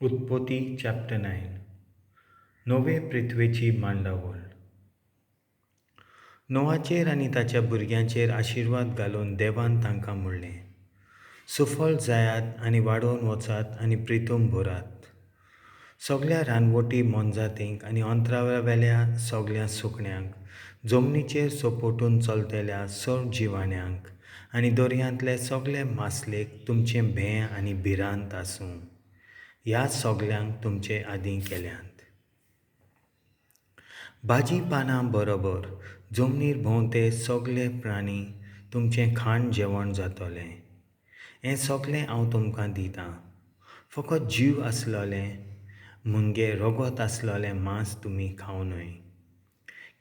Utpoti chapter 9 Nove prithvechi manddavoll. नोवाचेर आनी ताच्या भुरग्यांचेर आशिर्वाद घालून देवान तांकां म्हणलें, सुफल जायात आनी वाडोवन वचात आनी प्रिथुम भरात. सगळ्या रानवटी मोनजातींक आनी अंतरावेल्या सगळ्या सुकण्यांक, जमनीचेर सोपोटून चलतल्या सर जिवाण्यांक आनी दर्यांतले सगळे मासलेक तुमचें भें आनी भिरांत आसूं. ह्या सगळ्यांक तुमचे आदीं केल्यांत. भाजी पानां बरोबर जमनीर भोंवते सगळे प्राणी तुमचें खाण जेवण जातोलें. हें सगळें हांव तुमकां दितां. फकत जीव आसलोलें मुंगे रगत आसलोलें मांस तुमी खाव न्हय.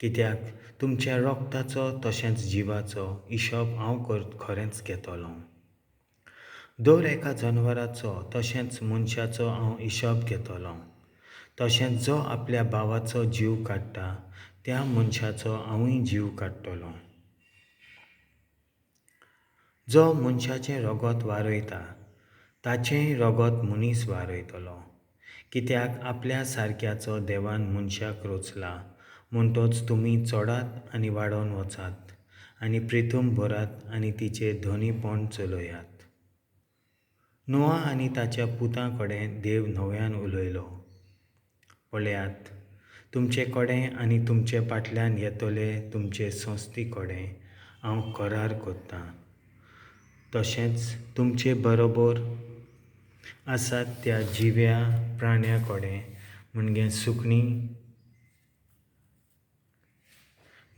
कित्याक तुमच्या रगताचो तशेंच जिवाचो हिशोब हांव खरेंच घेतलों. दर एका जनवराचो तशेंच मनशाचो हांव हिशोब घेतलों. तशेंच जो आपल्या भावाचो जीव काडटा त्या मनशाचो हांवूय जीव काडटलों. जो मनशाचें रगत वारयता ताचेंय रगत मनीस वारयतलो. कित्याक आपल्या सारक्याचो देवान मनशाक रचला म्हणटच तुमी चडात आनी वाडोवन वचात आनी प्रिथुम भरात आनी तिचे धनीपण चलयात. नोआ आनी ताच्या पुतां कडेन देव नव्यान उलयलो. पळयात, तुमचे कडेन आनी तुमचे फाटल्यान येतले तुमचे संस्थे कडेन हांव करार करतां. तशेंच तुमचे बरोबर आसात त्या जिव्या प्राण्यां कडेन म्हणजे सुकणीं,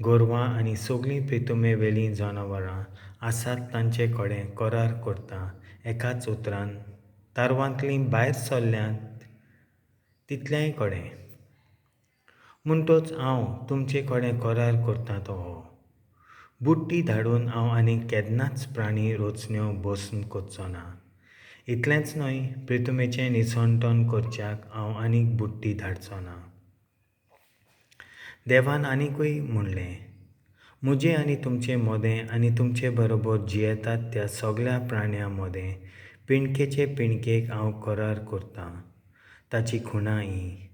गोरवां आनी सगळीं प्रिथुमे वेलीं जनावरां आसात तांचे कडेन करार करता. एकाच उतरान तारवांतलीं भायर सरल्यांत तितल्याय कडेन. म्हणटच हांव तुमचे कडेन करार करतां तो हो: बुड्टी धाडून हांव आनीक केन्नाच प्राणी रचण्यो भस्म करचो ना. इतलेंच न्हय, प्रिथुमेचें निसंतण करच्याक हांव आनीक बुड्टी धाडचो ना. देवान आनीकूय म्हणलें, म्हजें आनी तुमचें मोदें आनी तुमचे बरोबर जियेतात त्या सगळ्या प्राण्यां मोदें पिणकेचे पिणकेक हांव करार करतां. ताची खुणा ही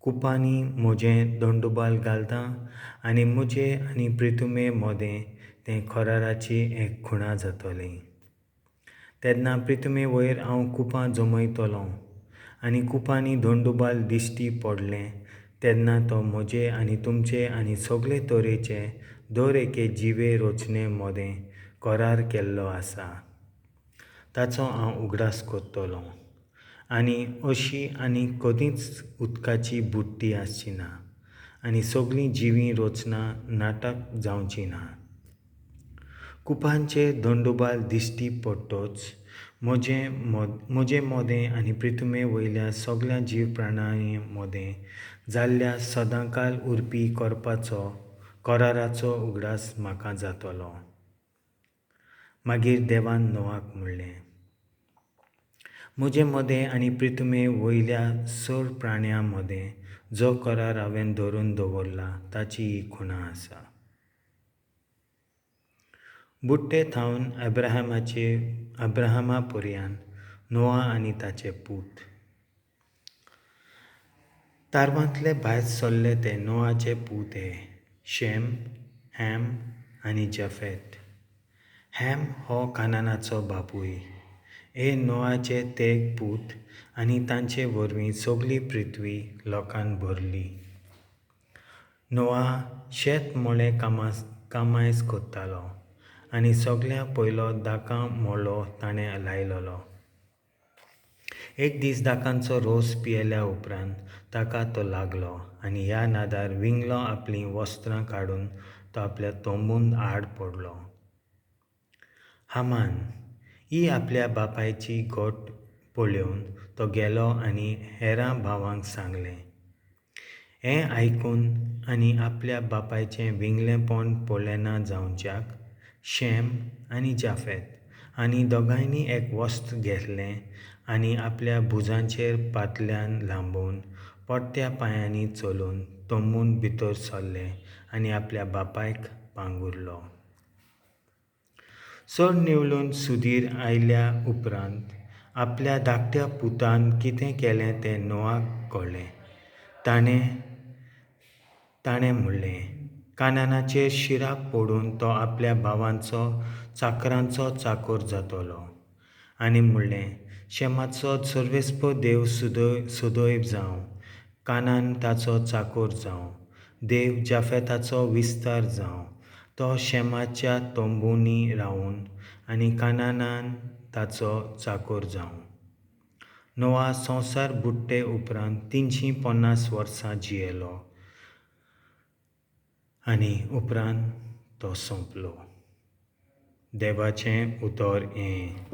कुपांनी महोजें ddonddubal घालतां आनी म्हजे आनी प्रिथुमे मोदें तें korarachi एक खुणा जातली. तेन्ना प्रिथुमे वयर हांव कुपां जमयतलों आनी कुपांनी ddonddubal दिश्टी पडलें तेन्ना तो म्हजे आनी तुमचे आनी सगळे तरेचे दर एके जिवे रचणे मोदें करार केल्लो आसा ताचो हांव उगडास करतलों. आनी अशी आनी कदींच उदकाची बुड्टी आसची ना आनी सगळीं जिवीं रचना नाटक जावची ना. कुपांचेर ddonddubal दिश्टी पडटच म्हजें मोदें आनी प्रिथुमे वयल्या सगळ्या जीव प्राण्यां मोदें जाल्ल्या सदांकाल उरपी कराराचो उगडास म्हाका जातलो. मागीर देवान नोआक म्हणलें, म्हजें मोदें आनी प्रिथुमे वयल्या सर प्राण्यां मोदें जो करार हांवें धरून दवरला ताची ही खुणा आसा. बुड्टे thaun अब्राहमा पorian नोआ आनी ताचे पूत. तारवांतले भायर सरले ते नोआचे पूत हे: शेम, हॅम आनी जाफेत. हॅम हो कानानाचो बापूय. हे नोआचे तेग पूत आनी तांचे वरवीं सगळी पृथ्वी लोकान भरली. नोआ शेत मळे कामायज करतालो आनी सगळ्या पयलो दाकां मळो ताणें लायलोलो. एक दीस दाकांचो रोस पियेल्या उपरांत ताका तो लागलो आनी ह्या नादार विंगलो आपलीं वस्त्रां काडून तो आपल्या तोंबून आड पडलो. हामान ही आपल्या बापायची गोट पळोवन तो गेलो आनी हेरां भावांक सांगलें. हें आयकून आनी आपल्या बापायचें विंगलेपण पळयना जावच्याक शेम आनी जाफेत हांणी दोगांयनी एक वस्त्र घेतलें आनी आपल्या भुजांचेर पातल्यान लांबून पडट्या पांयांनी चलून तोंबून भितर सरले आनी आपल्या बापायक पांगुरलो. चड निवळून सुदीर आयल्या उपरांत आपल्या धाकट्या पुतान कितें केलें तें नोवाक कळ्ळें. ताणें म्हणलें, कानानाचेर शिराक पडून तो आपल्या भावांचो चाकरांचो चाकर जातलो. आनी म्हणलें, शेमाचो सर्वेस्प देव सुदैव जावं, कानान ताचो चाकर जावं, देव जाफेताचो विस्तार जावं, तो शेमाच्या तोंबुनी रावून आनी कानानान ताचो चाकर जावं. नोवा संवसार बुडटे उपरांत 350 वर्सां जियेलो आनी उपरांत तो सोंपलो. देवाचें उतर हें.